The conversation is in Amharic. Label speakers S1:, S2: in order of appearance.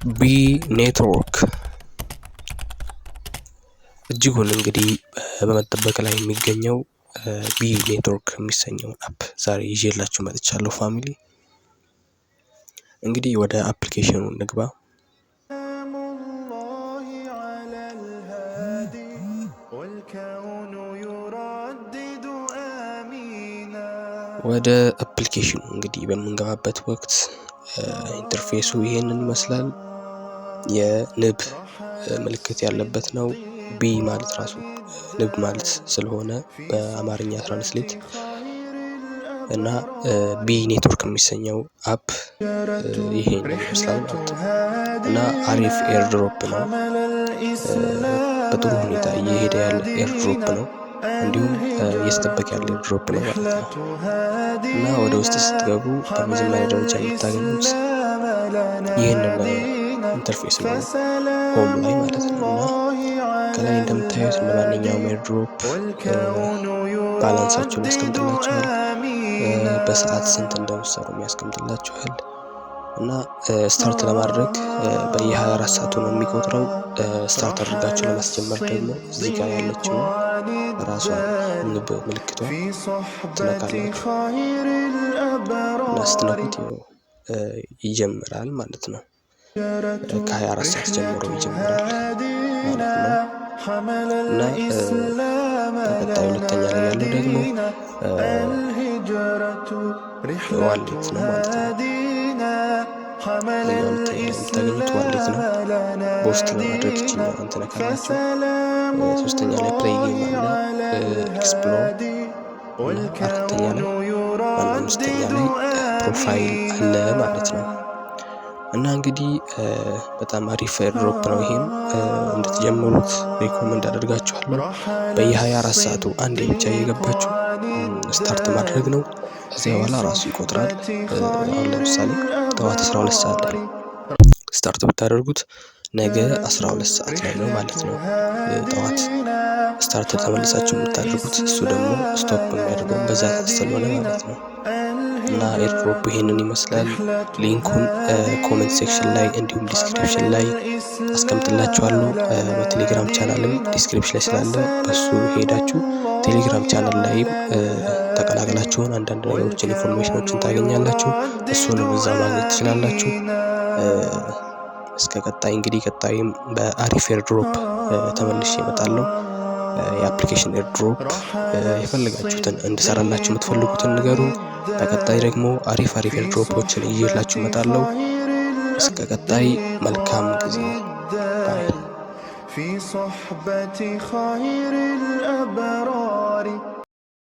S1: ቢ ኔትወርክ እጅጉን እንግዲህ በመጠበቅ ላይ የሚገኘው ቢ ኔትወርክ የሚሰኘውን አፕ ዛሬ ይዤላችሁ መጥቻለሁ። ፋሚሊ እንግዲህ ወደ አፕሊኬሽኑ እንግባ። ወደ አፕሊኬሽኑ እንግዲህ በምንገባበት ወቅት ኢንተርፌሱ ይሄንን ይመስላል። የንብ ምልክት ያለበት ነው። ቢ ማለት ራሱ ንብ ማለት ስለሆነ በአማርኛ ትራንስሌት እና ቢ ኔትወርክ የሚሰኘው አፕ ይሄንን ይመስላል ማለት ነው። እና አሪፍ ኤርድሮፕ ነው። በጥሩ ሁኔታ እየሄደ ያለ ኤርድሮፕ ነው። እንዲሁም እየተጠበቀ ያለ ኤርድሮፕ ነው ማለት ነው። እና ወደ ውስጥ ስትገቡ በመጀመሪያ ደረጃ የምታገኙት ይህንን ኢንተርፌስ ነው፣ ሆም ላይ ማለት ነው። እና ከላይ እንደምታዩት እንደማንኛውም ኤርድሮፕ ባላንሳችሁን ያስቀምጥላችኋል። በሰዓት ስንት እንደምትሰሩ ያስቀምጥላችኋል። እና ስታርት ለማድረግ በየ24 ሰዓቱ ነው የሚቆጥረው። ስታርት አድርጋችሁ ለማስጀመር ደግሞ እዚህ ጋር ያለችው ራሷን ንብ ምልክቷ ትነካላችሁ እና ስትነኩት ይጀምራል ማለት ነው። ከ24 ሰዓት ጀምሮ ይጀምራል ማለት ነው። እና በቀጣይ ሁለተኛ ላይ ያለው ደግሞ ዋሌት ነው ማለት ነው። የምታገኙት ዋሌት ነው። በውስጥ ለማድረግ ይችኛዋን ትነካላችሁ። ሶስተኛ ላይ ፕሌይ ጌም አለ፣ ኤክስፕሎር እና አራተኛ ላይ አምስተኛ ላይ ፕሮፋይል አለ ማለት ነው። እና እንግዲህ በጣም አሪፍ ኤርድሮፕ ነው። ይሄም እንድትጀምሩት ሪኮመንድ አደርጋችኋለሁ። በየ24 ሰዓቱ አንዴ ብቻ እየገባችሁ ስታርት ማድረግ ነው። ከዚያ በኋላ ራሱ ይቆጥራል። አሁን ለምሳሌ ጠዋት 12 ሰዓት ላይ ስታርት ብታደርጉት ነገ 12 ሰዓት ላይ ነው ማለት ነው። ጠዋት ስታርት ተመልሳችሁ የምታደርጉት እሱ ደግሞ ስቶፕ የሚያደርገው በዛ ስለሆነ ማለት ነው። እና ኤርድሮፕ ይሄንን ይመስላል። ሊንኩን ኮሜንት ሴክሽን ላይ እንዲሁም ዲስክሪፕሽን ላይ አስቀምጥላችኋለሁ። በቴሌግራም ቻናልም ዲስክሪፕሽን ላይ ስላለ በሱ ሄዳችሁ ቴሌግራም ቻናል ላይም ተቀላቅላችሁን አንዳንድ ነገሮችን ኢንፎርሜሽኖችን ታገኛላችሁ። እሱንም እዛ ማግኘት ትችላላችሁ። እስከ ቀጣይ እንግዲህ ቀጣይም በአሪፍ ኤርድሮፕ ተመልሼ እመጣለሁ። የአፕሊኬሽን ኤርድሮፕ የፈለጋችሁትን እንድሰራላችሁ የምትፈልጉትን ንገሩን። በቀጣይ ደግሞ አሪፍ ኤርድሮፖችን ይዤላችሁ እመጣለሁ። እስከ ቀጣይ መልካም ጊዜ ባይ